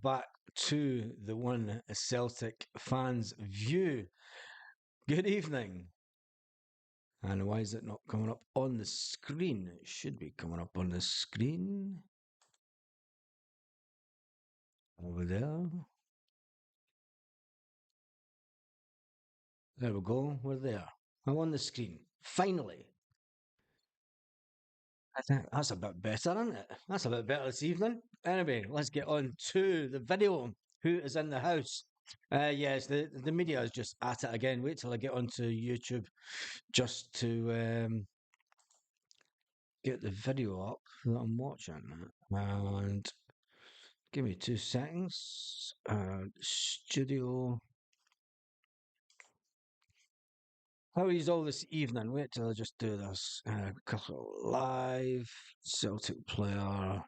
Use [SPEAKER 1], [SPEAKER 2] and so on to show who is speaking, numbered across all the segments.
[SPEAKER 1] back to the One Celtic Fans View. Good evening. And why is it not coming up on the screen? It should be coming up on the screen. Over there. There we go. We're there. I'm on the screen. Finally. I think that's a bit better, isn't it? That's a bit better this evening. Anyway, let's get on to the video. Who is in the house? Yes, the media is just at it again. Wait till I get onto YouTube just to get the video up that I'm watching. And give me 2 seconds. Studio. How are you all this evening? Wait till I just do this. Live Celtic player.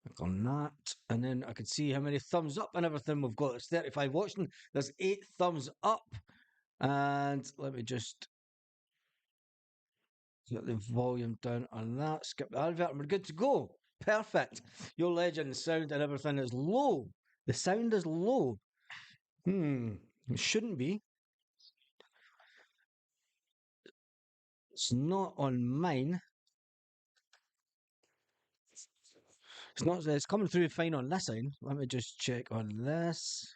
[SPEAKER 1] Click on that, and then I can see how many thumbs up and everything we've got. There's 35 watching. There's 8 thumbs up, and let me just get the volume down on that. Skip the advert, and we're good to go. Perfect. Your legend sound and everything is low. The sound is low. It shouldn't be. It's not on mine. It's not. It's coming through fine on this side. Let me just check on this.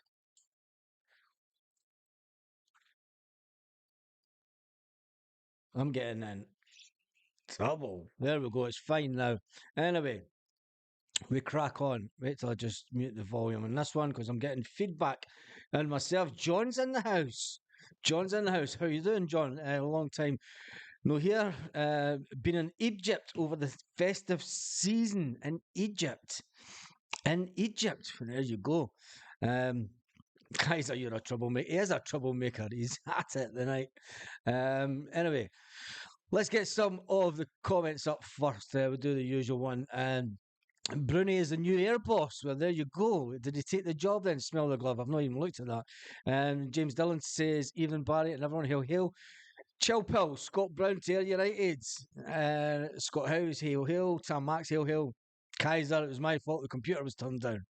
[SPEAKER 1] I'm getting in trouble. There we go. It's fine now. Anyway, we crack on. Wait till I just mute the volume on this one because I'm getting feedback. And myself, John's in the house. John's in the house. How you doing, John? A long time no here. Been in Egypt over the festive season in Egypt. In Egypt. There you go. Kaiser, you're a troublemaker. He is a troublemaker. He's at it tonight. Anyway, let's get some of the comments up first. We'll do the usual one. Bruni is the new air boss. Well, there you go. Did he take the job then? Smell the glove. I've not even looked at that. James Dillon says, Evening Barry and everyone, hail, hail. Chill pill, Scott Brown to United. Scott House, hail, hail. Sam Max, hail, hail. Kaiser, it was my fault. The computer was turned down.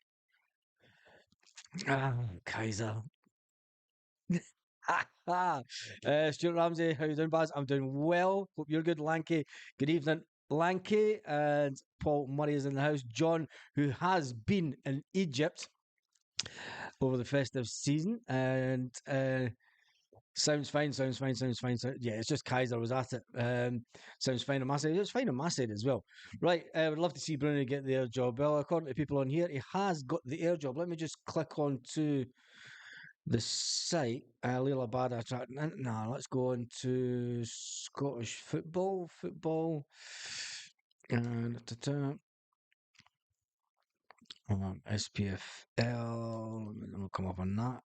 [SPEAKER 1] Kaiser. Stuart Ramsey, how you doing, Baz? I'm doing well. Hope you're good, Lanky. Good evening, Lanky. And Paul Murray is in the house. John, who has been in Egypt over the festive season. And sounds fine. Yeah, it's just Kaiser was at it. Sounds fine on my side. It's fine on my side as well. Right, I would love to see Bruno get the air job. Well, according to people on here, he has got the air job. Let me just click on to the site. Leila Bada. Nah, let's go on to Scottish football. And SPFL. We'll come up on that.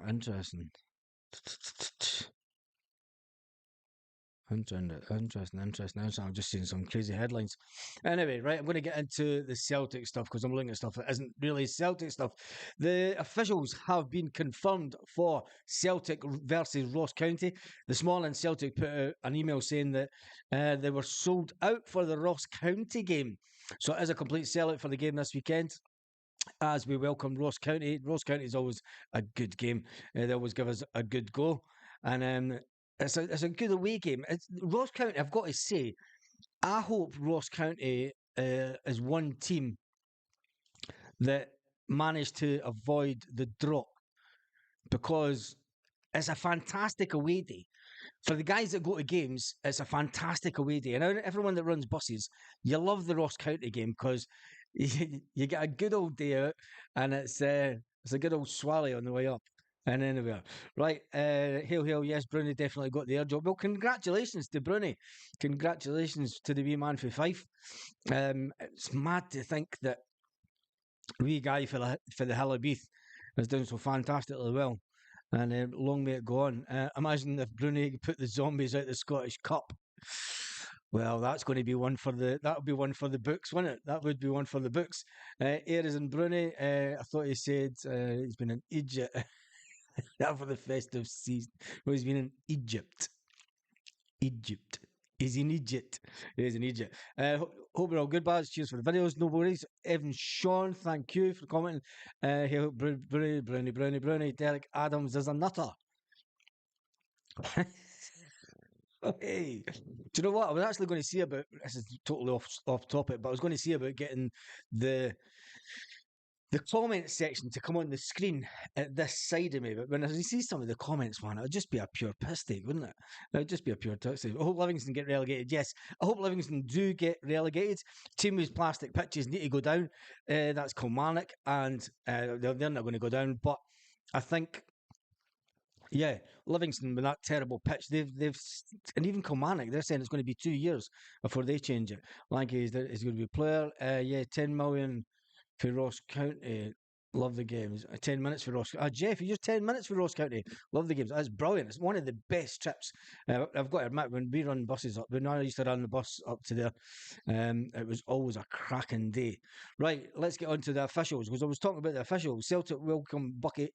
[SPEAKER 1] Interesting. Interesting. I'm just seeing some crazy headlines. Anyway, right, I'm going to get into the Celtic stuff because I'm looking at stuff that isn't really Celtic stuff. The officials have been confirmed for Celtic versus Ross County. This morning, Celtic put out an email saying that they were sold out for the Ross County game. So it is a complete sellout for the game this weekend as we welcome Ross County. Ross County is always a good game. They always give us a good go. And it's a good away game. Ross County, I've got to say, I hope Ross County is one team that managed to avoid the drop because it's a fantastic away day. For the guys that go to games, it's a fantastic away day. And everyone that runs buses, you love the Ross County game because you get a good old day out and it's a good old swally on the way up. And anyway, right, hail, hail, yes, Bruni definitely got the air job. Well, congratulations to Bruni. Congratulations to the wee man for Fife. It's mad to think that wee guy for the Hillabeath has done so fantastically well. And long may it go on. Imagine if Bruni put the zombies out the Scottish Cup. Well, that's going to be one for the. That would be one for the books, wouldn't it? That would be one for the books. Air is in Bruni. I thought he said he's been in Egypt. That for the festive season. Well, he's been in Egypt. He's in Egypt. He's in Egypt. Hope you're all good, guys. Cheers for the videos. No worries. Evan Sean, thank you for commenting. Hey, Brownie, Derek Adams is a nutter. Hey, do you know what? I was actually going to see about this is totally off topic, but I was going to see about getting the the comment section to come on the screen at this side of me. But when I see some of the comments, man, it would just be a pure piss take, wouldn't it? It would just be a pure piss take. I hope Livingston get relegated. Yes, I hope Livingston do get relegated. Team with plastic pitches need to go down. That's Kilmarnock, and they're not going to go down. But I think yeah, Livingston with that terrible pitch, and even Kilmarnock, they're saying it's going to be 2 years before they change it. Lanky is going to be a player. Yeah, 10 million for Ross County. Love the games. 10 minutes for Ross. Jeff, you just 10 minutes for Ross County. Love the games. That's brilliant. It's one of the best trips. I've got to admit, when we run buses up, when I used to run the bus up to there, it was always a cracking day. Right, let's get on to the officials because I was talking about the officials. Celtic welcome Bucky.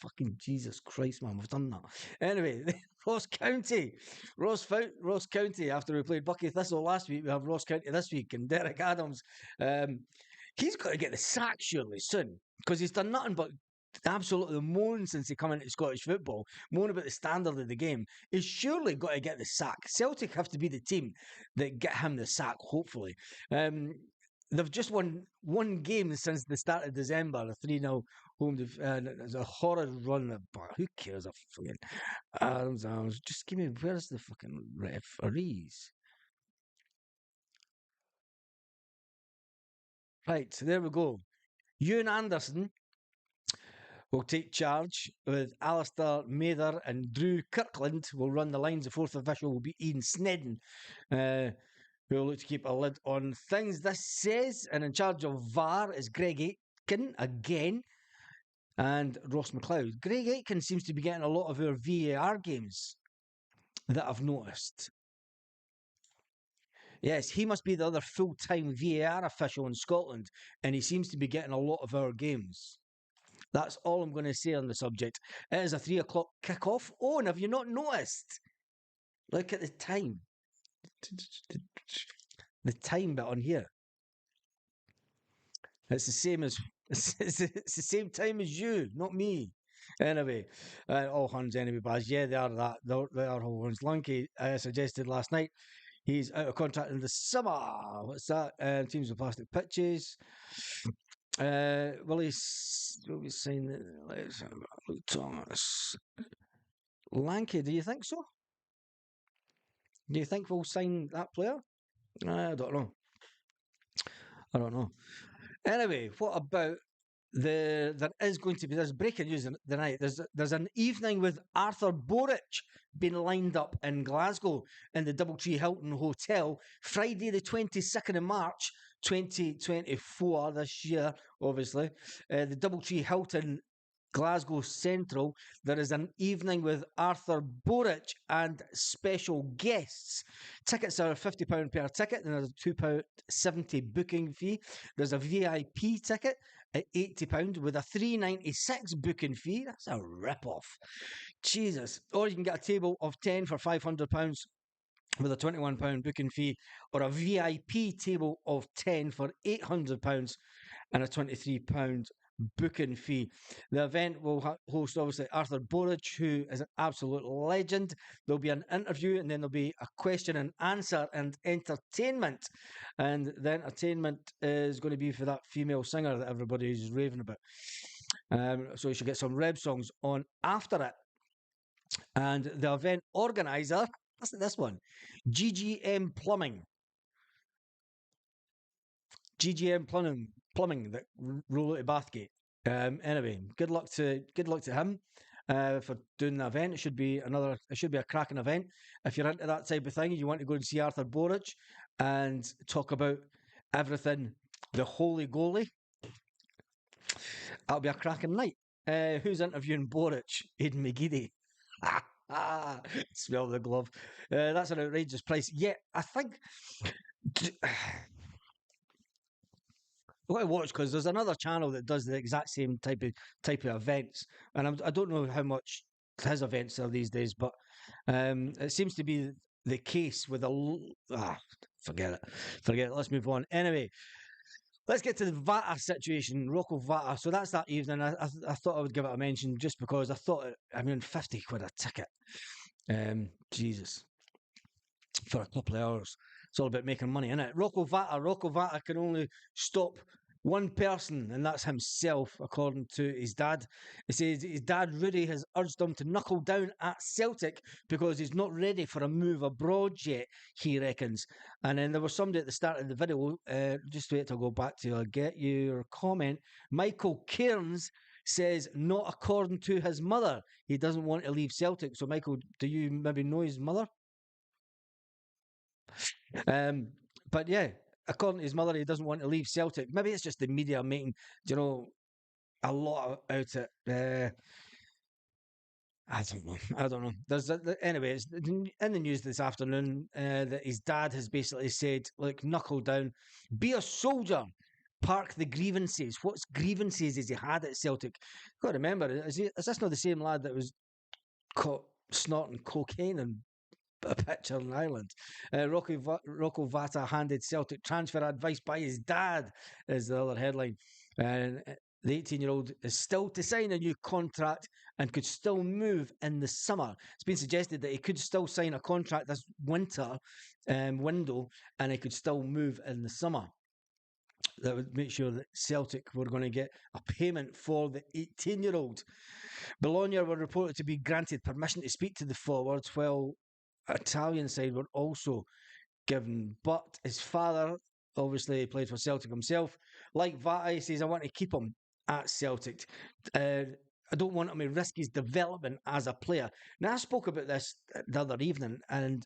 [SPEAKER 1] Fucking Jesus Christ, man, we've done that. Anyway, Ross County, Ross County. After we played Bucky Thistle last week, we have Ross County this week, and Derek Adams. He's got to get the sack surely soon because he's done nothing but absolutely moan since he come into Scottish football, moan about the standard of the game. He's surely got to get the sack. Celtic have to be the team that get him the sack, hopefully. They've just won one game since the start of December, a 3-0 home. It's a horrid run. But who cares? A fucking Arms. Just give me, where's the fucking referees? Right, so there we go. Ewan Anderson will take charge with Alistair Mather and Drew Kirkland will run the lines. The fourth official will be Ian Snedden, who will look to keep a lid on things. This says, and in charge of VAR is Greg Aitken again and Ross McLeod. Greg Aitken seems to be getting a lot of our VAR games that I've noticed. Yes, he must be the other full-time VAR official in Scotland, and he seems to be getting a lot of our games. That's all I'm going to say on the subject. It is a 3 o'clock kick-off. Oh, and have you not noticed? Look at the time. The time bit on here. It's the same as it's the same time as you, not me. Anyway, all hands enemy bars. Yeah, they are that. They are all hands. Lunky suggested last night he's out of contract in the summer. What's that? Teams with plastic pitches. Will he sign? Let's have a look. Thomas Lanky. Do you think so? Do you think we'll sign that player? I don't know. I don't know. Anyway, what about there is going to be this breaking news tonight. There's an evening with Arthur Boric being lined up in Glasgow in the Doubletree Hilton Hotel, Friday the 22nd of March 2024 this year, obviously. The Doubletree Hilton Glasgow Central, there is an evening with Arthur Boric and special guests. Tickets are £50 per ticket, and there's a £2.70 booking fee. There's a VIP ticket at £80 with a £3.96 booking fee. That's a rip-off. Jesus. Or you can get a table of 10 for £500 with a £21 booking fee, or a VIP table of 10 for £800 and a £23 booking fee. The event will host, obviously, Arthur Boric, who is an absolute legend. There'll be an interview, and then there'll be a question and answer and entertainment. And the entertainment is going to be for that female singer that everybody's raving about. So you should get some Reb songs on after it. And the event organizer, listen to this one, GGM Plumbing. GGM Plumbing that roll out of Bathgate. Anyway, good luck to him for doing the event. It should be a cracking event. If you're into that type of thing, you want to go and see Arthur Boric and talk about everything, the holy goalie. That'll be a cracking night. Who's interviewing Boric? Aidan McGeady. Smell the glove. That's an outrageous price. Yeah, I think. I want to watch because there's another channel that does the exact same type of events, and I don't know how much his events are these days, but it seems to be the case with forget it, forget it. Let's move on. Anyway, let's get to the Vata situation, Rocco Vata. So that's that evening. I thought I would give it a mention just because I thought I mean, 50 quid a ticket. Jesus, for a couple of hours. It's all about making money, isn't it? Rocco Vata can only stop one person, and that's himself, according to his dad. He says his dad, Rudi, has urged him to knuckle down at Celtic because he's not ready for a move abroad yet, he reckons. And then there was somebody at the start of the video, just wait till I go back to get your comment. Michael Cairns says, not according to his mother. He doesn't want to leave Celtic. So, Michael, do you maybe know his mother? Um, but yeah, according to his mother, he doesn't want to leave Celtic. Maybe it's just the media making, a lot out it. I don't know. I don't know. Anyway, it's in the news this afternoon that his dad has basically said, "Look, knuckle down, be a soldier, park the grievances. What's grievances has he had at Celtic? Got to remember, is this not the same lad that was caught snorting cocaine and a picture in Ireland? Rocco Vata handed Celtic transfer advice by his dad, is the other headline. And the 18-year-old is still to sign a new contract and could still move in the summer. It's been suggested that he could still sign a contract this winter window and he could still move in the summer. That would make sure that Celtic were going to get a payment for the 18-year-old. Bologna were reported to be granted permission to speak to the forwards, while Italian side were also given. But his father obviously played for Celtic himself. Like Vata, he says, I want to keep him at Celtic. I don't want him to risk his development as a player. Now, I spoke about this the other evening, and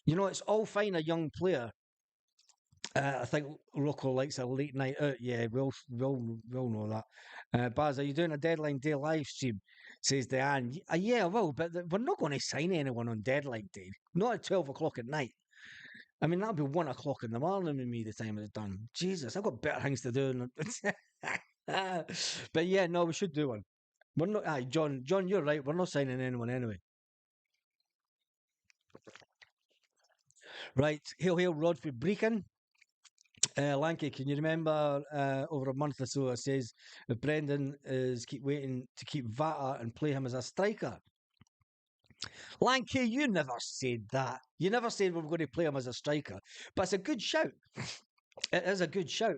[SPEAKER 1] it's all fine a young player. I think Rocco likes a late night out. Yeah, we'll know that. Baz, are you doing a deadline day live stream? Says Diane. Yeah, I will, but we're not going to sign anyone on deadline day. Not at 12 o'clock at night. I mean, that'll be 1 o'clock in the morning with me the time it's done. Jesus, I've got better things to do. But yeah, no, we should do one. We're not. Aye, John, you're right. We're not signing anyone anyway. Right, hail, Rodford Brecon. Lanky, can you remember over a month or so it says that Brendan is keep waiting to keep Vata and play him as a striker? Lanky, you never said that. You never said we were going to play him as a striker. But it's a good shout. It is a good shout.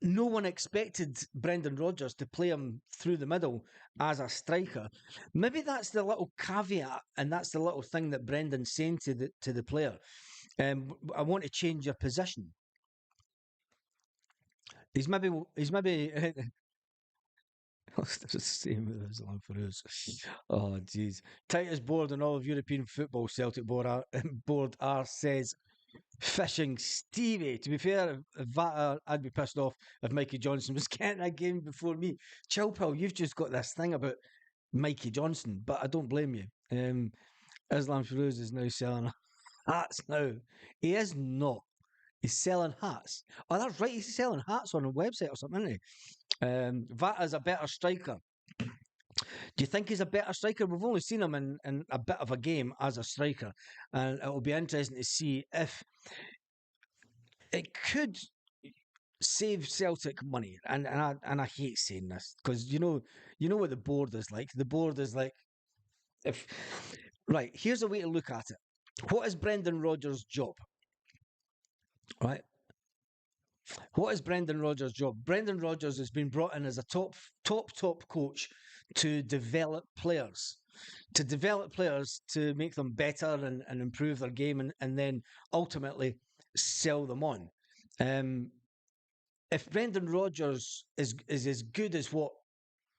[SPEAKER 1] No one expected Brendan Rodgers to play him through the middle as a striker. Maybe that's the little caveat, and that's the little thing that Brendan's saying to the player. I want to change your position. He's maybe it's the same with Islam for us. Oh, jeez. Tightest board in all of European football, Celtic board R says fishing Stevie. To be fair, if Vata, I'd be pissed off if Mikey Johnson was getting a game before me. Chill, pal, you've just got this thing about Mikey Johnson, but I don't blame you. Islam Feroz is now selling hats now. He is not. He's selling hats. Oh, that's right. He's selling hats on a website or something, isn't he? Vata's a better striker. Do you think he's a better striker? We've only seen him in a bit of a game as a striker, and it will be interesting to see if it could save Celtic money. And I hate saying this because you know what the board is like. The board is like if right. Here's a way to look at it. What is Brendan Rodgers' job? Right. What is Brendan Rodgers' job? Brendan Rodgers has been brought in as a top coach to develop players, to make them better and improve their game, and then ultimately sell them on. Um, if Brendan Rodgers is as good as what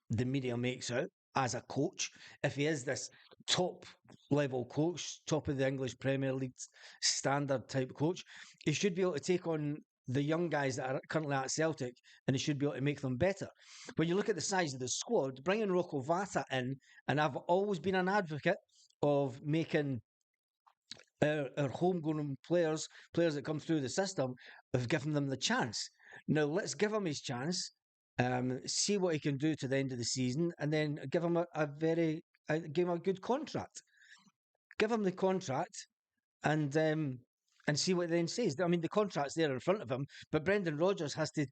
[SPEAKER 1] the media makes out as a coach, if he is this top level coach, top of the English Premier League standard type coach, he should be able to take on the young guys that are currently at Celtic and he should be able to make them better. When you look at the size of the squad, bringing Rocco Vata in, and I've always been an advocate of making our homegrown players that come through the system, of giving them the chance. Now let's give him his chance, see what he can do to the end of the season, and then give him give him a good contract. give him the contract, and see what it then says. I mean, the contract's there in front of him, but Brendan Rodgers has to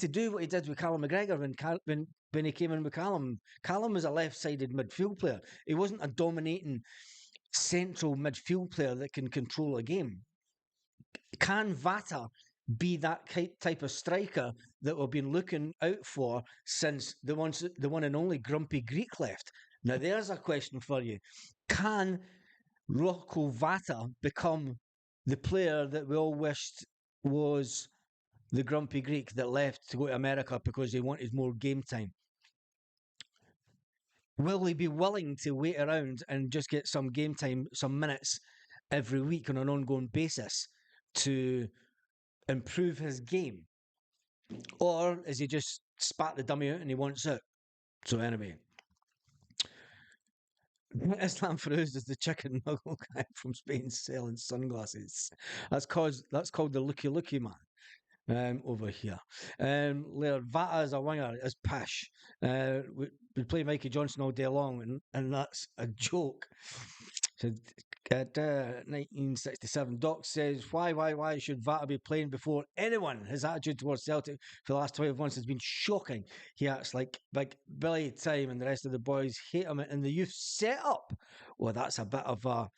[SPEAKER 1] do what he did with Callum McGregor when he came in with Callum. Callum was a left-sided midfield player. He wasn't a dominating central midfield player that can control a game. Can Vata be that type of striker that we've been looking out for since the one and only Grumpy Greek left? Now, there's a question for you. Can Rocco Vata become the player that we all wished was the Grumpy Greek that left to go to America because he wanted more game time? Will he be willing to wait around and just get some game time, some minutes every week on an ongoing basis to improve his game? Or is he just spat the dummy out and he wants it? So anyway, Islam Feroz is the chicken muggle guy from Spain selling sunglasses. That's called the looky man. Over here. Laird Vata as a winger is pish. We play Mikey Johnson all day long, and that's a joke. So, at 1967, Doc says, why should Vata be playing before anyone? His attitude towards Celtic for the last 12 months has been shocking. He acts like Billy Time and the rest of the boys hate him in the youth setup. Well, that's a bit of a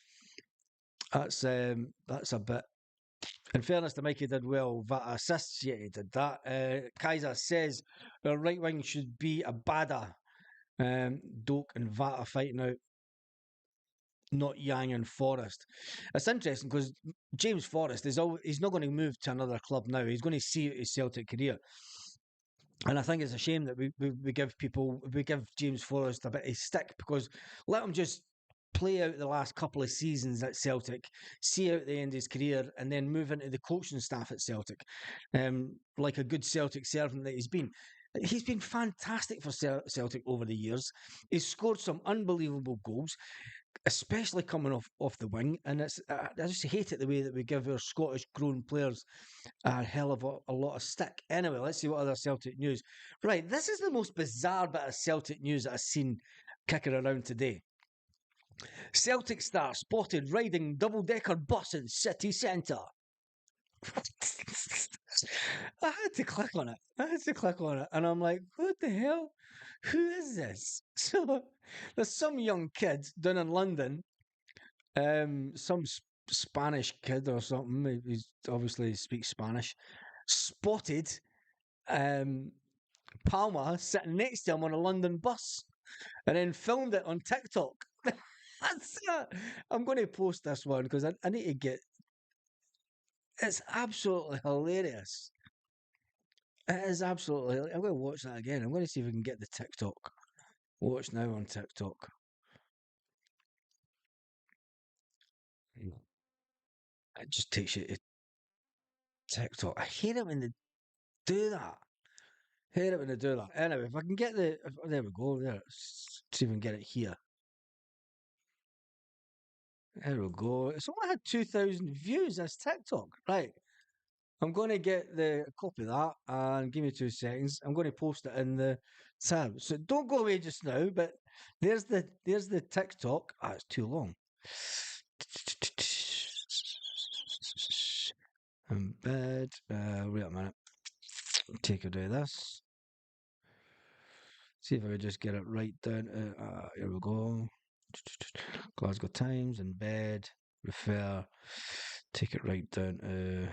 [SPEAKER 1] that's a bit. In fairness to Mikey, did well. Vata assists, yeah, he did that. Kaiser says the right wing should be a badder. Doak and Vata fighting out, not Yang and Forrest. It's interesting because James Forrest he's not going to move to another club now. He's going to see out his Celtic career. And I think it's a shame that we give James Forrest a bit of stick, because let him just play out the last couple of seasons at Celtic, see out the end of his career, and then move into the coaching staff at Celtic, like a good Celtic servant that he's been. He's been fantastic for Celtic over the years. He's scored some unbelievable goals, especially coming off the wing. And I just hate it the way that we give our Scottish grown players a hell of a lot of stick. Anyway, let's see what other Celtic news. Right, this is the most bizarre bit of Celtic news that I've seen kicking around today. Celtic star spotted riding double-decker bus in city centre. I had to click on it. And I'm like, what the hell? Who is this? So there's some young kid down in London, some Spanish kid or something. He obviously speaks Spanish. Spotted Palma sitting next to him on a London bus, and then filmed it on TikTok. I'm going to post this one because I need to get. It's absolutely hilarious. It is absolutely. I'm going to watch that again. I'm going to see if we can get the TikTok. Watch now on TikTok. It just takes you to TikTok. I hate it when they do that. Hate it when they do that. Anyway, if I can get there we go. There, let's see if we can get it here. There we go. It's only had 2,000 views. That's TikTok, right? I'm going to get the copy of that and give me 2 seconds. I'm going to post it in the tab. So don't go away just now. But there's the TikTok. Ah, it's too long. Embed. Wait a minute. Take a day of this. See if I can just get it right down to. Here we go. Glasgow Times. Embed. Refer. Take it right down to.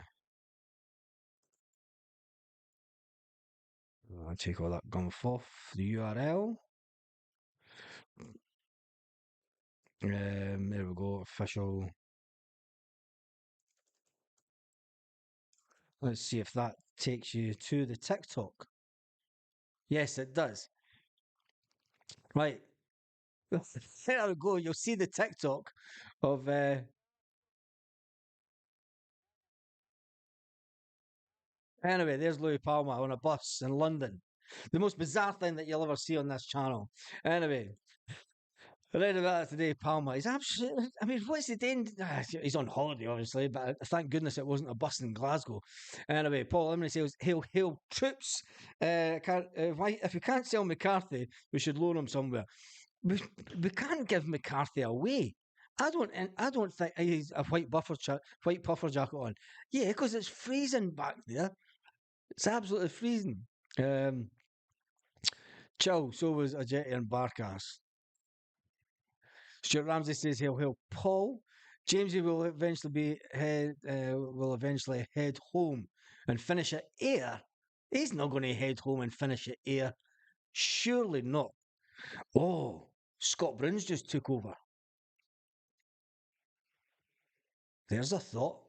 [SPEAKER 1] I'll take all that gumph off the URL. There we go, official. Let's see if that takes you to the TikTok. Yes, it does. Right. There we go. You'll see the TikTok of. Anyway, there's Louis Palmer on a bus in London. The most bizarre thing that you'll ever see on this channel. Anyway, I read about it today, Palmer. He's absolutely. I mean, what's he doing? He's on holiday, obviously, but thank goodness it wasn't a bus in Glasgow. Anyway, Paul Limley says he'll troops. If we can't sell McCarthy, we should loan him somewhere. We can't give McCarthy away. I don't think he's a white puffer jacket on. Yeah, because it's freezing back there. It's absolutely freezing. Um, Chill. So was Ajeti and Barkas. Stuart Ramsey says he'll help Paul. Jamesy will eventually head home and finish at Air. He's not going to head home and finish at Air. Surely not. Oh, Scott Bruns just took over. There's a thought.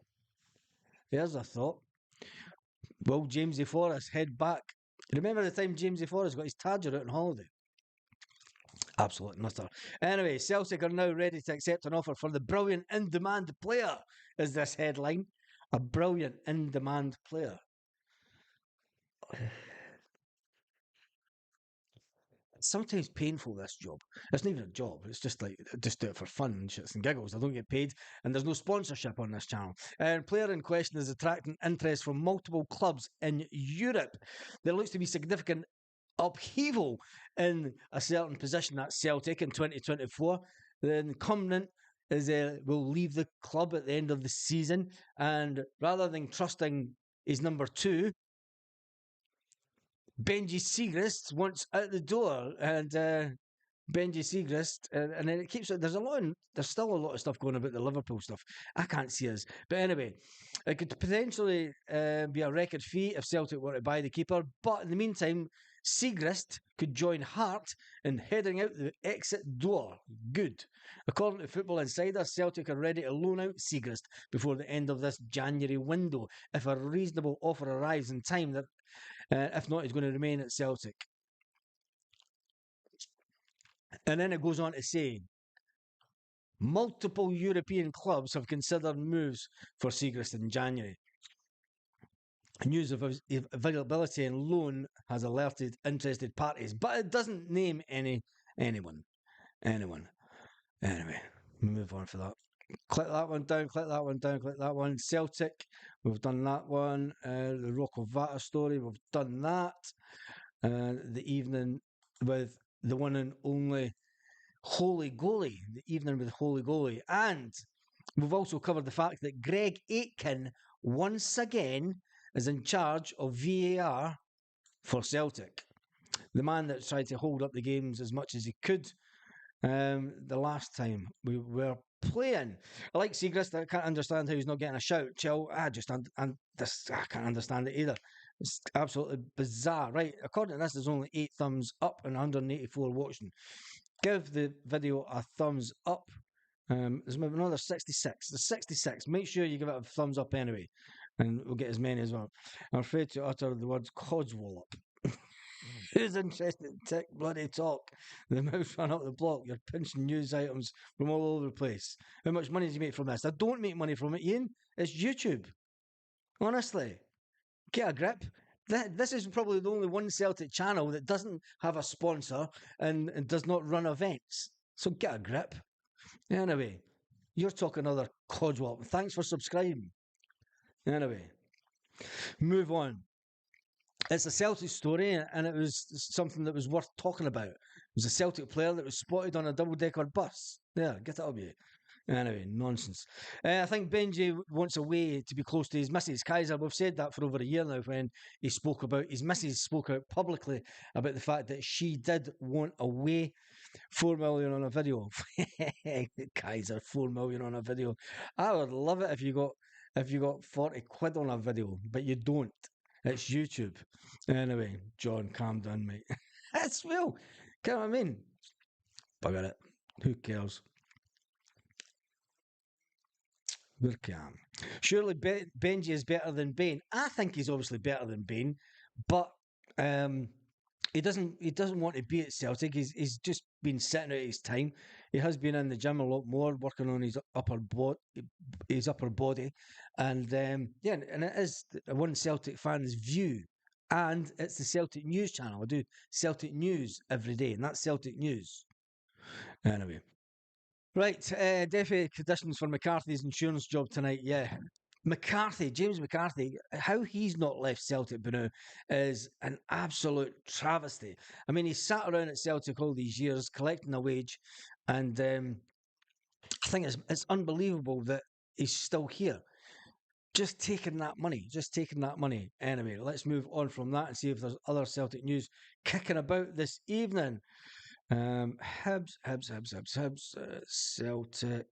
[SPEAKER 1] There's a thought. Will Jamesy Forrest head back? Remember the time Jamesy Forrest got his Tadger out on holiday? Absolute nutter. Anyway, Celtic are now ready to accept an offer for the brilliant in-demand player, is this headline. A brilliant in-demand player. It's sometimes painful, this job. It's not even a job. It's just like, just do it for fun and shits and giggles. I don't get paid, and there's no sponsorship on this channel. And player in question is attracting interest from multiple clubs in Europe. There looks to be significant upheaval in a certain position at Celtic in 2024. The incumbent will leave the club at the end of the season, and rather than trusting his number two, Benji Siegrist wants out the door, and Benji Siegrist, and then it keeps. There's still a lot of stuff going about the Liverpool stuff. I can't see us, but anyway, it could potentially be a record fee if Celtic were to buy the keeper. But in the meantime, Siegrist could join Hart in heading out the exit door. Good. According to Football Insider, Celtic are ready to loan out Siegrist before the end of this January window if a reasonable offer arrives in time. That, if not, he's going to remain at Celtic. And then it goes on to say, multiple European clubs have considered moves for Siegrist in January. News of his availability and loan has alerted interested parties, but it doesn't name anyone. Anyway, move on for that. Click that one down, click that one down, click that one. Celtic, we've done that one. The Rocco Vata story, we've done that. The evening with the one and only Holy Goalie, the evening with Holy Goalie. And we've also covered the fact that Greg Aitken, once again, is in charge of VAR for Celtic. The man that tried to hold up the games as much as he could the last time we were playing. I like Siegrist. I can't understand how he's not getting a shout. Chill. I can't understand it either. It's absolutely bizarre. Right, according to this, there's only 8 thumbs up and 184 watching. Give the video a thumbs up. There's maybe another 66. There's 66. Make sure you give it a thumbs up anyway, and we'll get as many as well. I'm afraid to utter the word codswallop. Who's interested in tech bloody talk? The mouse ran up the block. You're pinching news items from all over the place. How much money do you make from this? I don't make money from it, Ian. It's YouTube. Honestly, get a grip. This is probably the only one Celtic channel that doesn't have a sponsor and does not run events. So get a grip. Anyway, you're talking other codswallop. Thanks for subscribing. Anyway, move on. It's a Celtic story, and it was something that was worth talking about. It was a Celtic player that was spotted on a double-decker bus. There, get it up, you. Anyway, nonsense. I think Benji wants a way to be close to his missus. Kaiser, we've said that for over a year now when he spoke about, his missus spoke out publicly about the fact that she did want a way. 4 million on a video. Kaiser, 4 million on a video. I would love it if you got 40 quid on a video, but you don't. It's YouTube. Anyway, John, calm down, mate. That's real. You know what I mean? Bugger it. Who cares? We're calm. Surely Benji is better than Bane. I think he's obviously better than Bane, but he doesn't want to be at Celtic. He's just been sitting out his time. He has been in the gym a lot more, working on his upper body, and yeah, and it is one Celtic fan's view, and it's the Celtic News channel. I do Celtic News every day, and that's Celtic News. Anyway, right, definitely conditions for McCarthy's insurance job tonight. Yeah, McCarthy, James McCarthy, how he's not left Celtic Bunu is an absolute travesty. I mean, he sat around at Celtic all these years collecting a wage, and I think it's unbelievable that he's still here. Just taking that money, just taking that money. Anyway, let's move on from that and see if there's other Celtic news kicking about this evening. Hibs, Celtic.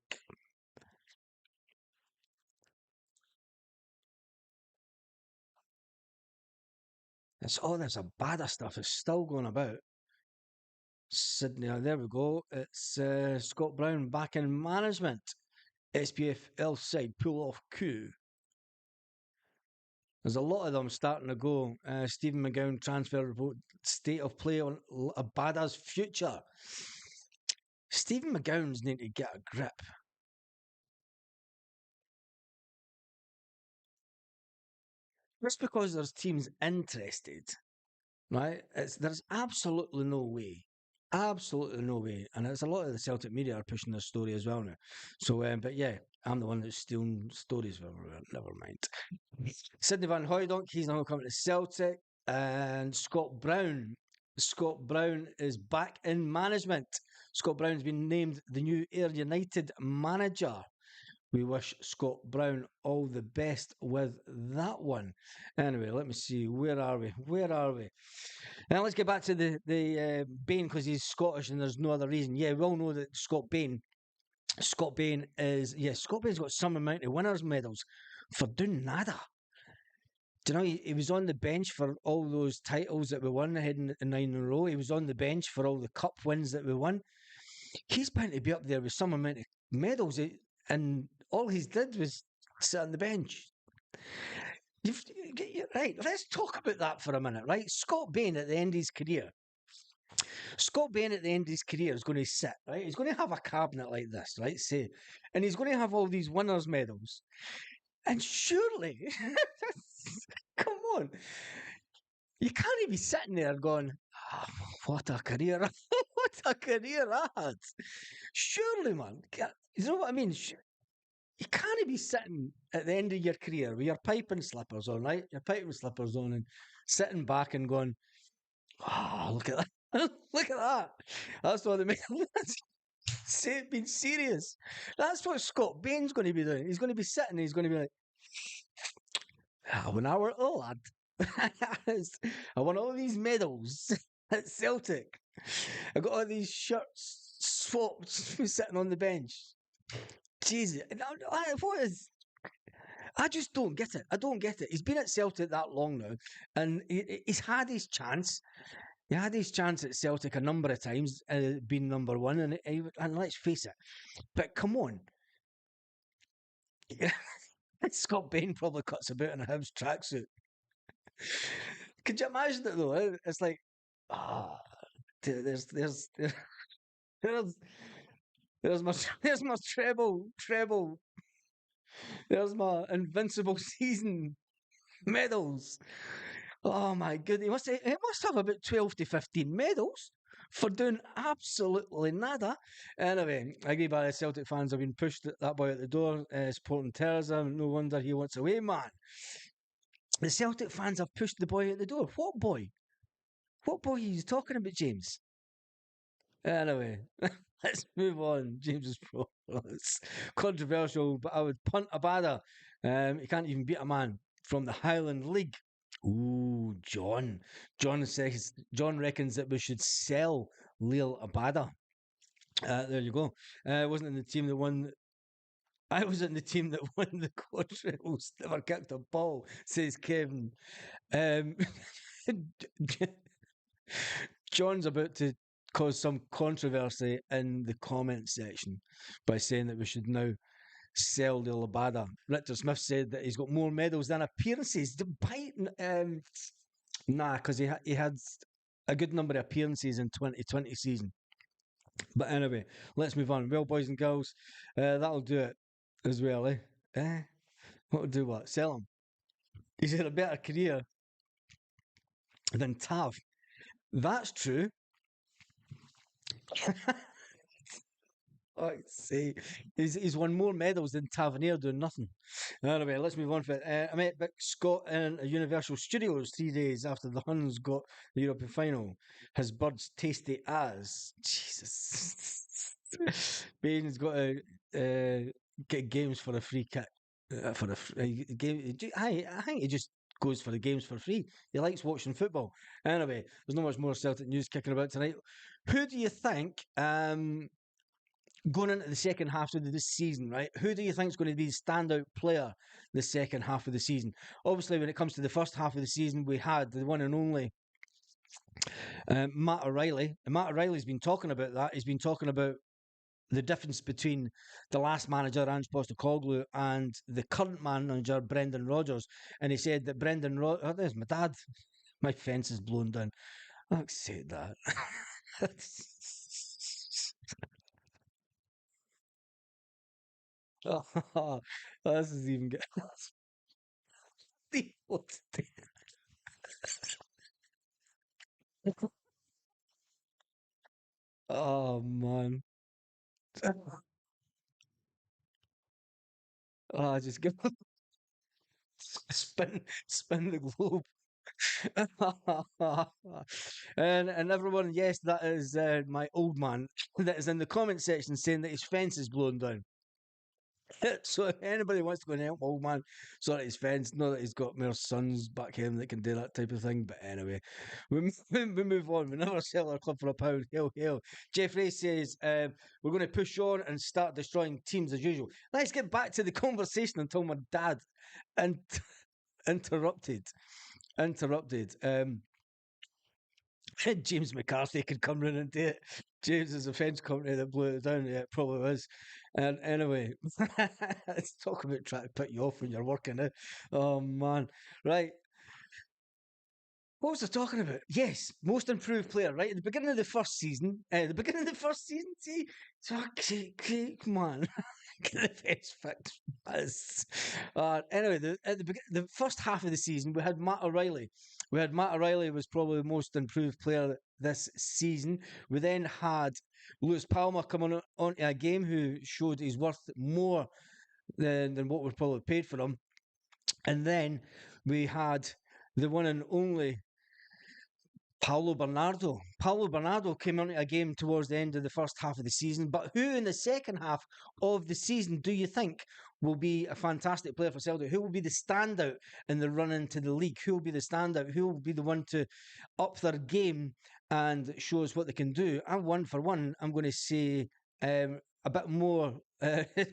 [SPEAKER 1] It's all this a bad stuff is still going about. Sydney, there we go. It's Scott Brown back in management. SPFL side pull off coup. There's a lot of them starting to go. Stephen McGowan transfer report, state of play on Abada's future. Stephen McGowan's need to get a grip. Just because there's teams interested, right? There's absolutely no way, and it's a lot of the Celtic media are pushing this story as well now. So, but yeah, I'm the one that's stealing stories. Never mind. Sidney Van Hooydonk, he's now coming to Celtic, and Scott Brown. Scott Brown is back in management. Scott Brown's been named the new Ayr United manager. We wish Scott Brown all the best with that one. Anyway, let me see. Where are we? Where are we? Now let's get back to the Bain because he's Scottish and there's no other reason. Yeah, we all know that Scott Bain. Scott Bain is Scott Bain's got some amount of winners' medals for doing nada. Do you know he was on the bench for all those titles that we won ahead in 9 in a row? He was on the bench for all the cup wins that we won. He's bound to be up there with some amount of medals, and all he's did was sit on the bench. You've, right, let's talk about that for a minute, right? Scott Bain at the end of his career. Scott Bain at the end of his career is going to sit, right? He's going to have a cabinet like this, right? Say, and he's going to have all these winners' medals. And surely, come on, you can't be sitting there going, oh, "What a career! What a career I had!" Surely, man, you know what I mean? You can't be sitting at the end of your career with your pipe and slippers on, right? Your pipe and slippers on, and sitting back and going, "Oh, look at that! Look at that! That's what they make." Say it being serious. That's what Scott Bain's going to be doing. He's going to be sitting. He's going to be like, when I were a lad, I won all these medals at Celtic. I got all these shirts swapped sitting on the bench. Jesus, what is? I just don't get it. I don't get it. He's been at Celtic that long now, and he's had his chance. He had his chance at Celtic a number of times, being number one, and let's face it. But come on, Scott Bain probably cuts about in a Hibs tracksuit. Could you imagine it though? It's like, ah, there's there's my there's my treble. There's my invincible season medals. Oh my goodness, he must have about 12 to 15 medals for doing absolutely nada. Anyway, I agree by the Celtic fans have been pushed that boy at the door, supporting terrorism. No wonder he wants away, man. The Celtic fans have pushed the boy at the door. What boy? What boy are you talking about, James? Anyway, let's move on. James's pro. It's controversial, but I would punt a batter. You can't even beat a man from the Highland League. Ooh, John. John reckons that we should sell Leal Abada. There you go. I wasn't in the team that won. I was in the team that won the quadrilles. Never kicked a ball, says Kevin. Um, John's about to cause some controversy in the comment section by saying that we should now sell the Labada. Richard Smith said that he's got more medals than appearances. Nah, because he had a good number of appearances in 2020 season. But anyway, let's move on. Well, boys and girls, that'll do it as well, eh? What'll do what? Sell him. He's had a better career than Tav. That's true. I see. He's won more medals than Tavernier doing nothing. Anyway, let's move on. I met Vic Scott in a Universal Studios 3 days after the Huns got the European final. His birds tasty as Jesus. Bain's got a get games for a free kick. For a game, I think he just goes for the games for free. He likes watching football. Anyway, there's not much more Celtic news kicking about tonight. Who do you think, going into the second half of this season, right? Who do you think is going to be the standout player the second half of the season? Obviously, when it comes to the first half of the season, we had the one and only Matt O'Reilly. And Matt O'Reilly's been talking about that. He's been talking about the difference between the last manager, Ange Postecoglou, and the current manager, Brendan Rodgers. And he said that oh, there's my dad. My fence is blown down. I accept that. Oh, this is even good. Oh man. Oh, just give spin the globe. And everyone, yes, that is my old man that is in the comment section saying that his fence is blown down. So if anybody wants to go and help old man sort his fence, know that he's got more sons back him that can do that type of thing. But anyway, we move on. We never sell our club for a pound. Hell, hell. Jeffrey says we're going to push on and start destroying teams as usual. Let's get back to the conversation until my dad and interrupted. Interrupted. James McCarthy could come round and do it. James is a French company that blew it down. Yeah, it probably was. And anyway, let's talk about trying to put you off when you're working. Oh man, right. What was I talking about? Yes, most improved player. Right at the beginning of the first season. The beginning of the first season. See, fuck's sake, come on. Get the face fixed. Anyway, the first half of the season, we had Matt O'Reilly. We had Matt O'Reilly was probably the most improved player this season. We then had Lewis Palmer come onto a game who showed he's worth more than what was probably paid for him. And then we had the one and only Paulo Bernardo. Paulo Bernardo came onto a game towards the end of the first half of the season. But who in the second half of the season do you think will be a fantastic player for Celtic? Who will be the standout in the run into the league? Who will be the standout? Who will be the one to up their game and show us what they can do? I'm one for one. I'm going to say a bit more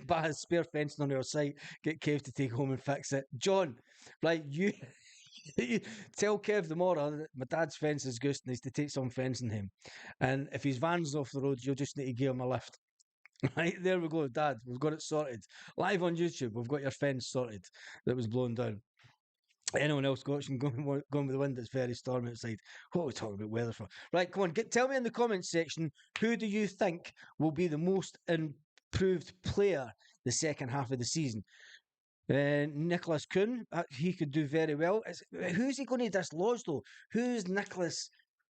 [SPEAKER 1] Baz spare fencing on your site. Get Kev to take home and fix it. John, right, you tell Kev tomorrow that my dad's fence is goose and he's to take some fencing him. And if his van's off the road, you'll just need to give him a lift. Right, there we go, Dad. We've got it sorted. Live on YouTube, we've got your fence sorted that was blown down. Anyone else watching going with the wind? It's very stormy outside. What are we talking about weather for? Right, come on, tell me in the comments section who do you think will be the most improved player the second half of the season? Nicholas Kuhn, he could do very well. Who's he going to dislodge though? Who's Nicholas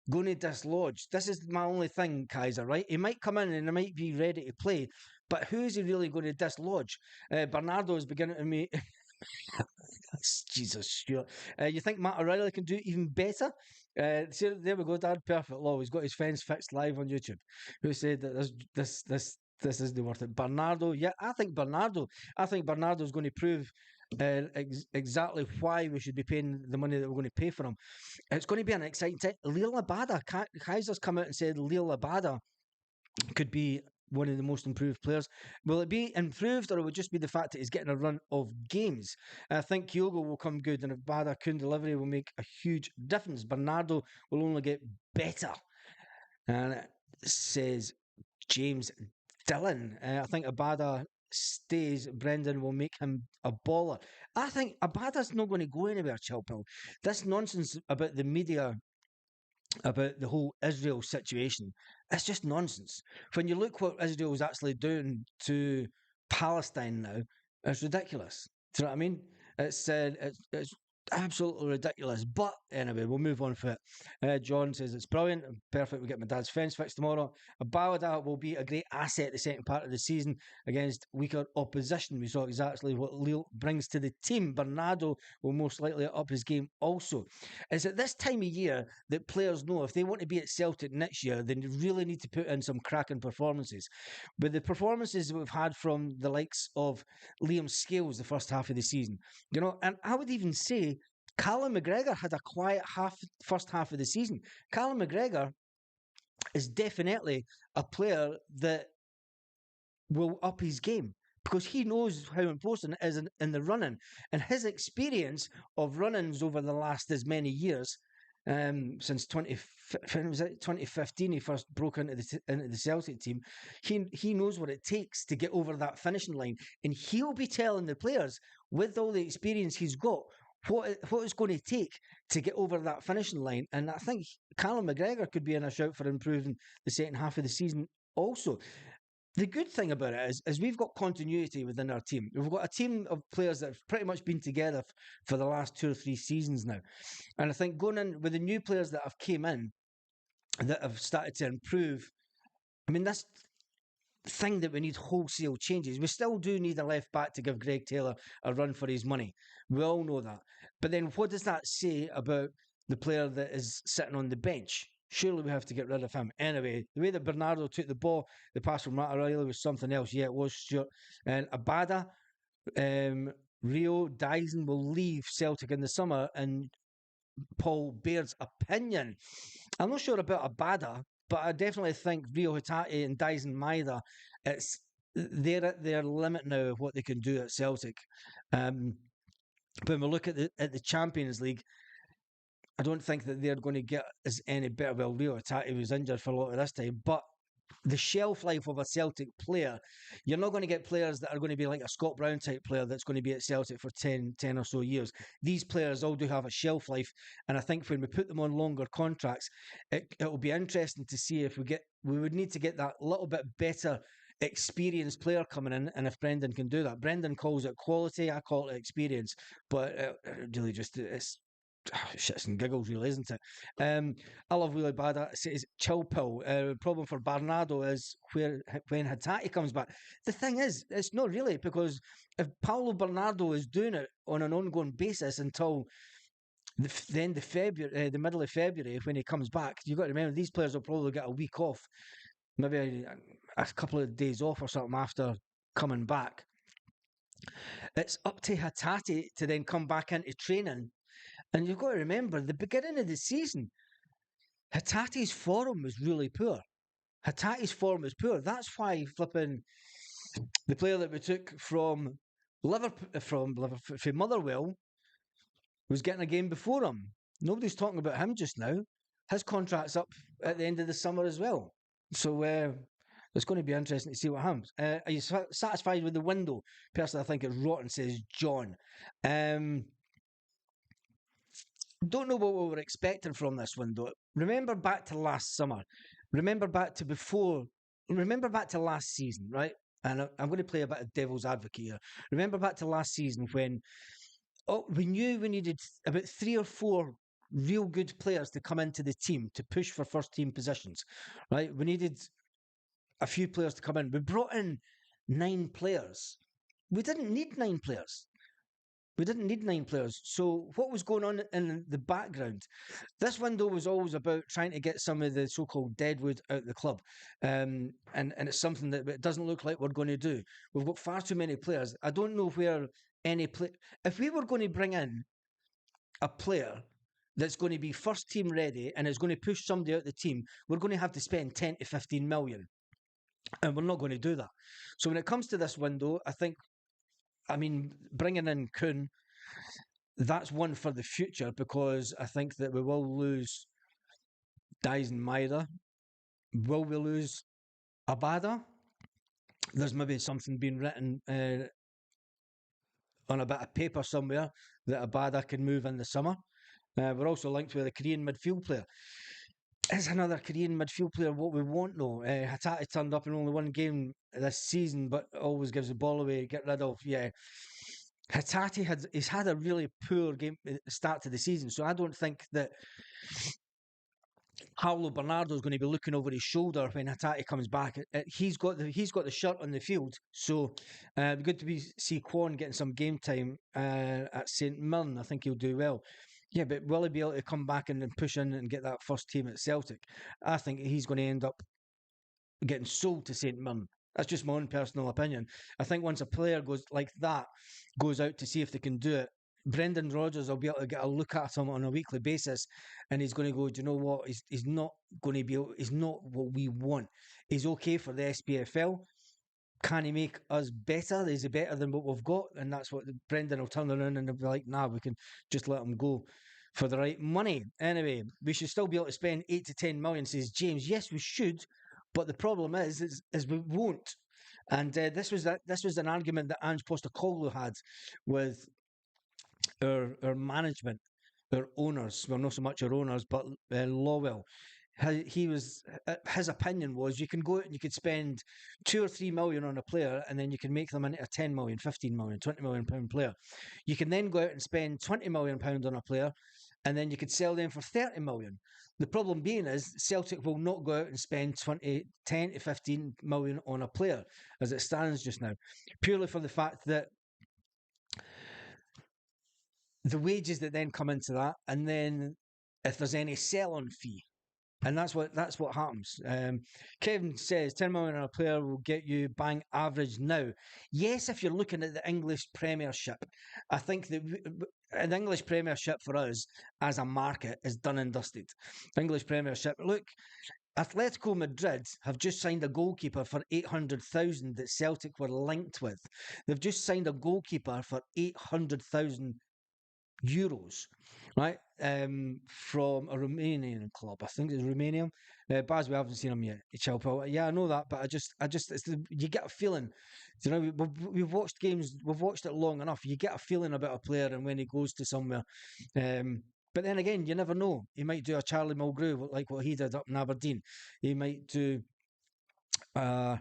[SPEAKER 1] going to dislodge? This is my only thing, Kaiser. Right? He might come in and he might be ready to play, but who's he really going to dislodge? Bernardo is beginning to make. Jesus, Stuart. You think Matt O'Reilly can do even better? See, there we go, Dad. Perfect law. He's got his fence fixed live on YouTube. Who said that this isn't worth it? Bernardo, yeah, I think Bernardo. I think Bernardo's going to prove exactly why we should be paying the money that we're going to pay for him. It's going to be an exciting time. Lil Abada, Kaiser's come out and said Lil Abada could be one of the most improved players. Will it be improved or will it just be the fact that he's getting a run of games? I think Kyogo will come good and if Bada Kun delivery will make a huge difference. Bernardo will only get better. And it says James Dillon. I think Abada stays. Brendan will make him a baller. I think Abada's not going to go anywhere, Chilpill. This nonsense about the media about the whole Israel situation. It's just nonsense. When you look what Israel is actually doing to Palestine now, it's ridiculous. Do you know what I mean? It's absolutely ridiculous. But anyway, we'll move on for it. John says it's brilliant, perfect. We get my dad's fence fixed tomorrow. A Balada will be a great asset the second part of the season against weaker opposition. We saw exactly what Lille brings to the team. Bernardo will most likely up his game also. It's at this time of year that players know if they want to be at Celtic next year, they really need to put in some cracking performances. But the performances that we've had from the likes of Liam Scales the first half of the season, and I would even say Callum McGregor had a quiet first half of the season. Callum McGregor is definitely a player that will up his game because he knows how important it is in the running, and his experience of runnings over the last as many years. Since 2015, he first broke into the Celtic team. He knows what it takes to get over that finishing line, and he'll be telling the players with all the experience he's got what it's going to take to get over that finishing line. And I think Callum McGregor could be in a shout for improving the second half of the season also. The good thing about it is we've got continuity within our team. We've got a team of players that have pretty much been together for the last 2 or 3 seasons now. And I think going in with the new players that have came in that have started to improve, I mean, this thing that we need wholesale changes. We still do need a left back to give Greg Taylor a run for his money. We all know that. But then what does that say about the player that is sitting on the bench? Surely we have to get rid of him. Anyway, the way that Bernardo took the ball, the pass from Matt O'Reilly was something else. Yeah, it was, Stuart. And Abada, Rio Dyson will leave Celtic in the summer, and Paul Baird's opinion. I'm not sure about Abada, but I definitely think Rio Hitati and Dyson Maida, it's they're at their limit now of what they can do at Celtic. When we look at the Champions League, I don't think that they're going to get as any better. Well, Rio Hitati was injured for a lot of this time, but the shelf life of a Celtic player, you're not going to get players that are going to be like a Scott Brown type player that's going to be at Celtic for 10 or so years. These players all do have a shelf life. And I think when we put them on longer contracts, it will be interesting to see if we would need to get that little bit better experienced player coming in, and if Brendan can do that. Brendan calls it quality, I call it experience, but it really just it's shits and giggles, really, isn't it? I love Willie Bada. It says chill pill. Problem for Bernardo is when Hattati comes back. The thing is, it's not really, because if Paulo Bernardo is doing it on an ongoing basis until the end of February, the middle of February, when he comes back, you've got to remember these players will probably get a week off, maybe a couple of days off or something after coming back. It's up to Hattati to then come back into training. And you've got to remember, the beginning of the season, Hattati's form was really poor. Hattati's form was poor. That's why flipping the player that we took from Motherwell was getting a game before him. Nobody's talking about him just now. His contract's up at the end of the summer as well. So it's going to be interesting to see what happens. Are you satisfied with the window? Personally, I think it's rotten, says John. Don't know what we were expecting from this window. Remember back to last summer. Remember back to before. Remember back to last season, right? And I'm going to play a bit of devil's advocate here. Remember back to last season when we knew we needed about 3 or 4 real good players to come into the team to push for first team positions, right? We needed a few players to come in. We brought in 9 players. We didn't need 9 players. We didn't need 9 players. So what was going on in the background? This window was always about trying to get some of the so-called deadwood out of the club. And it's something that it doesn't look like we're going to do. We've got far too many players. I don't know where any if we were going to bring in a player that's going to be first team ready and is going to push somebody out the team, we're going to have to spend 10 to 15 million. And we're not going to do that. So when it comes to this window, I mean, bringing in Kuhn, that's one for the future, because I think that we will lose Dyson Maida. Will we lose Abada? There's maybe something being written on a bit of paper somewhere that Abada can move in the summer. We're also linked with a Korean midfield player. Is another Korean midfield player what we want, though? Hattati turned up in only one game this season, but always gives the ball away. Get rid of, yeah. Hatate he's had a really poor game start to the season, so I don't think that Paulo Bernardo is going to be looking over his shoulder when Hatate comes back. He's got the shirt on the field, so it'd be good to see Kwon getting some game time at St Mirren. I think he'll do well. Yeah, but will he be able to come back and then push in and get that first team at Celtic? I think he's going to end up getting sold to St Mirren. That's just my own personal opinion. I think once a player goes like that, goes out to see if they can do it, Brendan Rodgers will be able to get a look at him on a weekly basis, and he's going to go, do you know what? He's not going to be. He's not what we want. He's okay for the SPFL. Can he make us better? Is he better than what we've got? And that's what Brendan will turn around and they'll be like, nah, we can just let him go for the right money. Anyway, we should still be able to spend 8 to 10 million, says James. Yes, we should, but the problem is we won't. And this was an argument that Ange Postecoglou had with our management, our owners. Well, not so much our owners, but Lawwell. He was his opinion was you can go out and you could spend 2 or 3 million on a player and then you can make them into a 10 million, 15 million, 20 million pound player. You can then go out and spend 20 million pound on a player and then you could sell them for 30 million. The problem being is Celtic will not go out and spend 10 to 15 million on a player as it stands just now, purely for the fact that the wages that then come into that, and then if there's any sell-on fee, and that's what happens. Kevin says 10 million on a player will get you bang average now. Yes, if you're looking at the English Premiership, I think that an English Premiership for us as a market is done and dusted. English Premiership. Look, Atletico Madrid have just signed a goalkeeper for 800,000 that Celtic were linked with. They've just signed a goalkeeper for 800,000 euros, right? From a Romanian club. I think it's Romania. Baz, we haven't seen him yet. Yeah, I know that, but you get a feeling. You know, we've watched games. We've watched it long enough. You get a feeling about a player, and when he goes to somewhere. But then again, you never know. He might do a Charlie Mulgrew like what he did up in Aberdeen. He might do. Uh,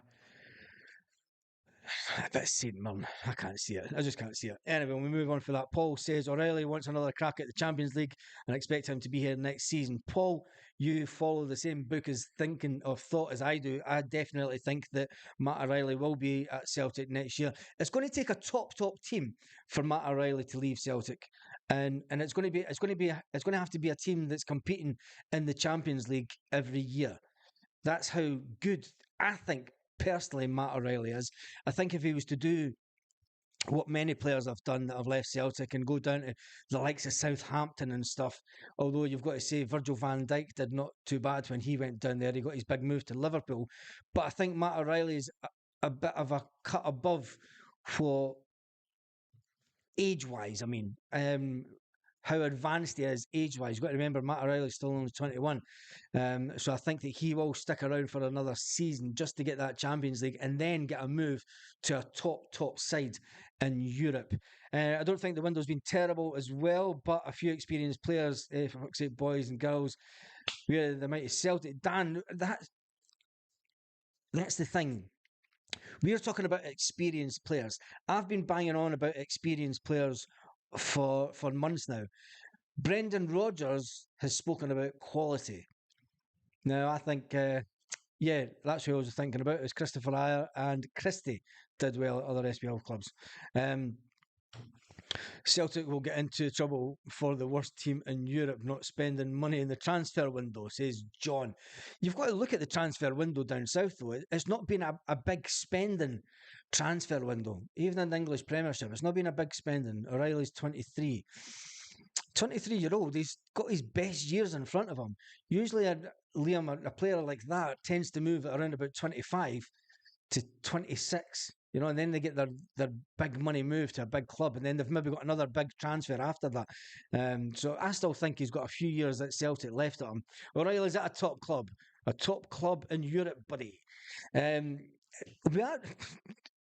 [SPEAKER 1] But St. Mirren, I can't see it. I just can't see it. Anyway, when we move on for that, Paul says O'Reilly wants another crack at the Champions League and expect him to be here next season. Paul, you follow the same book as thinking or thought as I do. I definitely think that Matt O'Reilly will be at Celtic next year. It's going to take a top team for Matt O'Reilly to leave Celtic. And it's going to have to be a team that's competing in the Champions League every year. That's how good I think personally Matt O'Reilly is. I think if he was to do what many players have done that have left Celtic and go down to the likes of Southampton and stuff, although you've got to say Virgil van Dijk did not too bad when he went down there. He got his big move to Liverpool. But I think Matt O'Reilly is a bit of a cut above what age wise, I mean, how advanced he is age wise. You've got to remember, Matt O'Reilly's still only 21. So I think that he will stick around for another season just to get that Champions League and then get a move to a top side in Europe. I don't think the window's been terrible as well, but a few experienced players, for fuck's sake, boys and girls, yeah, the mighty Celtic. Dan, that's the thing. We're talking about experienced players. I've been banging on about experienced players for months now. Brendan Rodgers has spoken about quality. Now, I think, yeah, that's who I was thinking about is Christopher Ayer and Christie did well at other SPL clubs. Um, Celtic will get into trouble for the worst team in Europe not spending money in the transfer window, says John. You've got to look at the transfer window down south, though. It's not been a big spending transfer window, even in the English Premiership. It's not been a big spending. O'Reilly's 23. 23-year-old, he's got his best years in front of him. Usually, a player like that tends to move at around about 25 to 26, and then they get their big money move to a big club, and then they've maybe got another big transfer after that. So I still think he's got a few years at Celtic left at him. O'Reilly's at a top club in Europe, buddy. We are,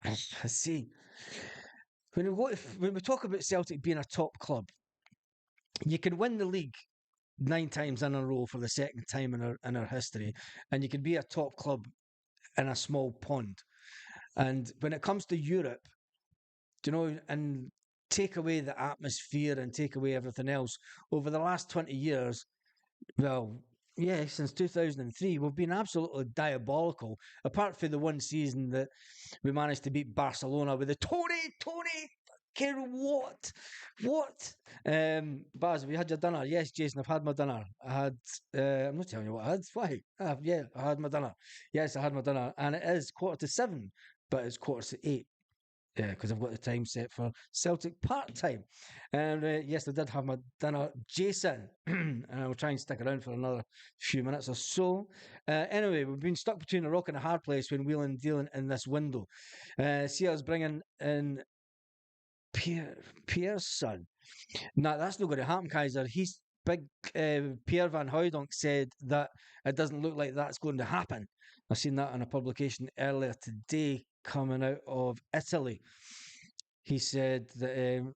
[SPEAKER 1] I see. When we talk about Celtic being a top club, you can win the league 9 times in a row for the second time in our history, and you can be a top club in a small pond. And when it comes to Europe, do you know, in take away the atmosphere and take away everything else, over the last 20 years, well, yeah, since 2003, we've been absolutely diabolical. Apart from the one season that we managed to beat Barcelona with the Tony, fucking what? What? Baz, have you had your dinner? Yes, Jason, I've had my dinner. I'm not telling you what I had. Why? Yeah, I had my dinner. Yes, I had my dinner. And it is 6:45, but it's 8:45. Yeah, because I've got the time set for Celtic part time. And yes, I did have my dinner, Jason. And I'll try and stick around for another few minutes or so. Anyway, we've been stuck between a rock and a hard place when wheeling and dealing in this window. See us bringing in Pearson. No, that's not going to happen, Kaiser. He's big. Pierre Van Hooydonk said that it doesn't look like that's going to happen. I've seen that in a publication earlier today coming out of Italy. He said that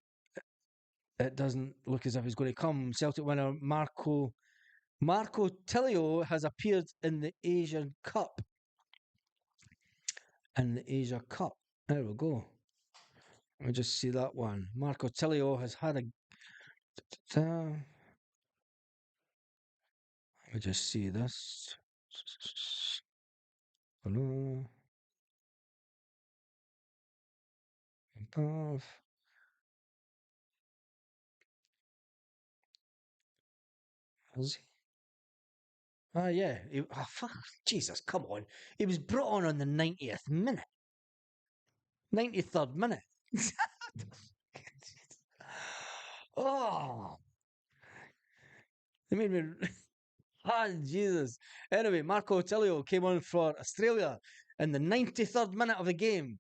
[SPEAKER 1] it doesn't look as if he's going to come. Celtic winner Marco Tilio has appeared in the Asian Cup. In the Asia Cup. There we go. Let me just see that one. Marco Tilio has had a. Let me just see this. Hello. Above. Has he? Yeah. Fuck. Jesus, come on. He was brought on the 90th minute. 93rd minute. Oh, they made me. Ah, Jesus. Anyway, Marco Tilio came on for Australia in the 93rd minute of the game.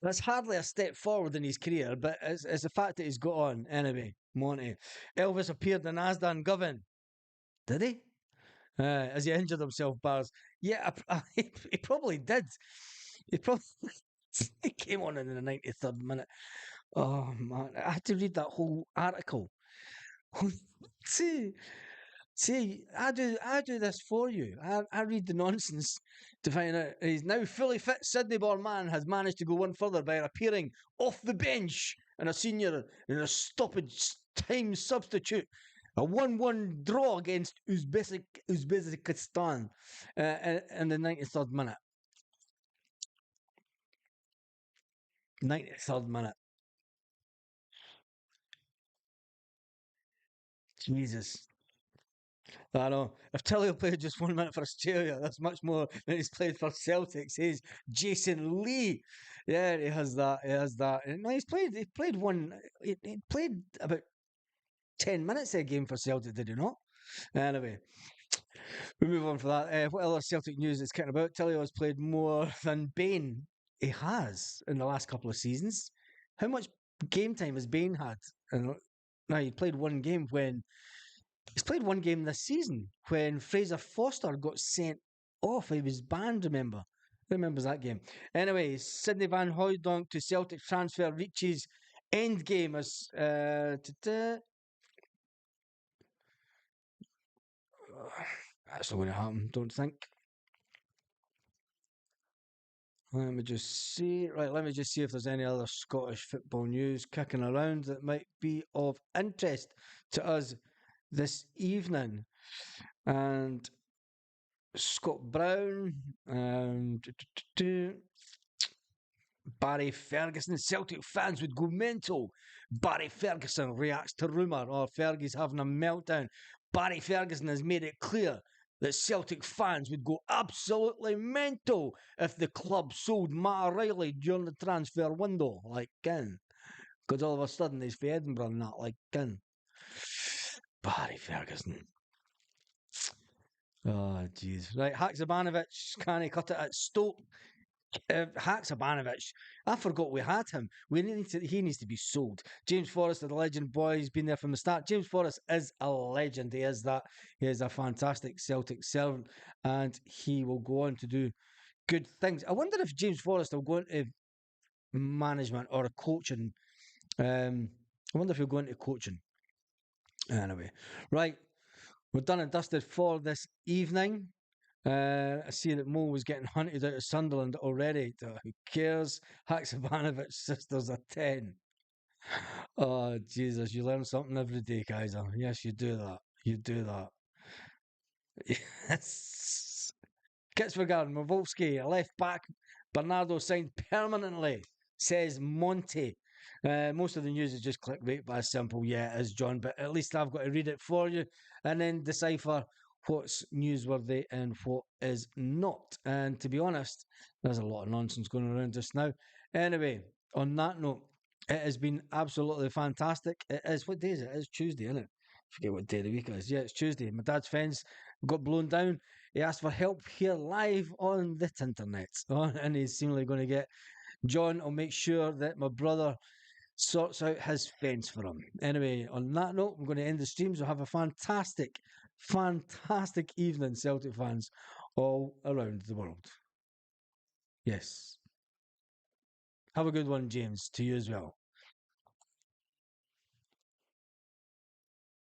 [SPEAKER 1] That's hardly a step forward in his career, but it's the fact that he's got on. Anyway, Monty. Elvis appeared in Asdan Govan. Did he? As he injured himself, Bars. Yeah, he probably did. He probably he came on in the 93rd minute. Oh, man. I had to read that whole article. See, I do this for you. I read the nonsense to find out. He's now fully fit. Sydney-born man has managed to go one further by appearing off the bench in a senior in a stoppage time substitute. A 1-1 draw against Uzbekistan in the 93rd minute. 93rd minute. Jesus. I know. If Tilly played just 1 minute for Australia, that's much more than he's played for Celtic, says Jason Lee. Yeah, he has that. He has that. No, he played one he played about 10 minutes a game for Celtic, did he not? Anyway, we move on for that. What other Celtic news is kicking about? Tilly has played more than Bain. He has in the last couple of seasons. How much game time has Bain had? And now he played one game when he's played one game this season when Fraser Foster got sent off. He was banned, remember? Who remembers that game? Anyway, Sidney Van Hooydonk to Celtic transfer reaches end game as that's not going to happen, don't think. Let me just see. Right, let me just see if there's any other Scottish football news kicking around that might be of interest to us this evening. And Scott Brown, Barry Ferguson. Celtic fans would go mental. Barry Ferguson reacts to rumour. Oh, Fergie's having a meltdown. Barry Ferguson has made it clear that Celtic fans would go absolutely mental if the club sold Matt O'Reilly during the transfer window. Like, kin. Because all of a sudden he's for Edinburgh and that, like, kin. Barry Ferguson. Oh, jeez. Right, Haksabanovic, can he cut it at Stoke? Haksabanovic, I forgot we had him. He needs to be sold. James Forrest, the legend boy, he's been there from the start. James Forrest is a legend. He is that. He is a fantastic Celtic servant, and he will go on to do good things. I wonder if James Forrest will go into management or coaching. I wonder if he'll go into coaching. Anyway, right, we're done and dusted for this evening. I see that Mo was getting hunted out of Sunderland already. Who cares? Haksabanovic sisters are 10. Oh, Jesus, you learn something every day, Kaiser. Yes, you do that. You do that. Yes. Kitzberger, Mavovsky, left back. Bernardo signed permanently, says Monty. Most of the news is just clickbait, but as simple, yeah, it is, John. But at least I've got to read it for you and then decipher what's newsworthy and what is not. And to be honest, there's a lot of nonsense going around just now. Anyway, on that note, it has been absolutely fantastic. It is, what day is it? It is Tuesday, isn't it? I forget what day of the week it is. Yeah, it's Tuesday. My dad's fence got blown down. He asked for help here live on the internet. And he's seemingly going to get John will make sure that my brother sorts out his fence for him. Anyway, on that note, I'm going to end the streams. We'll have a fantastic, fantastic evening, Celtic fans, all around the world. Yes. Have a good one, James. To you as well.